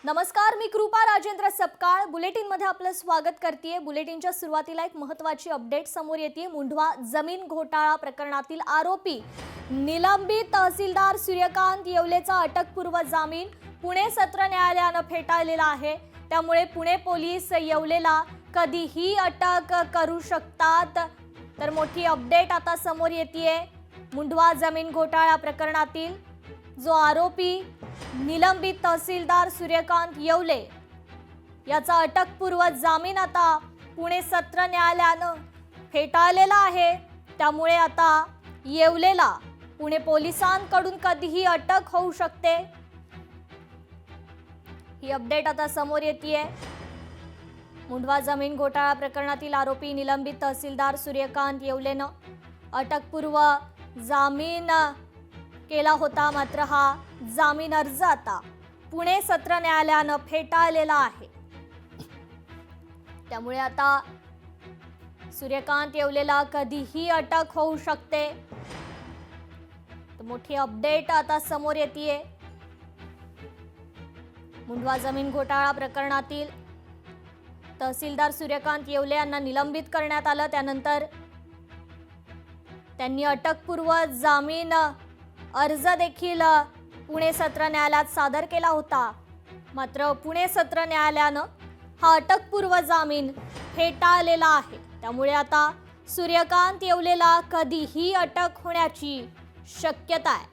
नमस्कार, मी कृपा राजेंद्र सपकाळ बुलेटिन मध्ये आपलं स्वागत करते। बुलेटिनच्या सुरुवातीला एक महत्त्वाची अपडेट समोर येते। मुंढवा जमीन घोटाळा प्रकरणातील आरोपी निलंबित तहसीलदार सूर्यकांत येवलेचा अटकपूर्व जामीन पुणे सत्र न्यायालयाने फेटाळलेला आहे। त्यामुळे पुणे पोलीस येवलेला कधीही अटक करू शकतात। तर मोठी अपडेट आता समोर येते। मुंढवा जमीन घोटाळा प्रकरणातील जो आरोपी निलंबित तहसीलदार सूर्यकांत येवले याचा अटकपूर्व जामीन आता पुणे सत्र न्यायालयाने फेटाळलेला आहे। त्यामुळे आता येवलेला पुणे पोलिसांकडून कधीही अटक होऊ शकते। ही अपडेट आता समोर येते। मुंढवा जमीन घोटाळा प्रकरणातील आरोपी निलंबित तहसीलदार सूर्यकांत येवलेने अटकपूर्व जामीन केला होता, मात्र हा जामीन अर्ज आता पुणे सत्र न्यायालयाने फेटाळलेला आहे। त्यामुळे आता सूर्यकांत येवलेला कधीही अटक होऊ शकते। तर मोठी अपडेट आता समोर येते। मुंढवा जमीन घोटाळा प्रकरणातील तहसीलदार सूर्यकांत येवले यांना निलंबित करण्यात आलं। त्यानंतर त्यांनी अटकपूर्व जामीन अर्ज देखील पुणे सत्र न्यायालयात सादर केला होता, मात्र पुणे सत्र न्यायालयाने हा अटकपूर्व जामीन फेटाळलेला आहे। त्यामुळे आता सूर्यकांत येवलेला कधीही अटक होण्याची शक्यता आहे।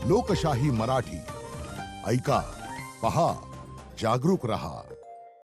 लोकशाही मराठी ऐका, पहा, जागरूक रहा।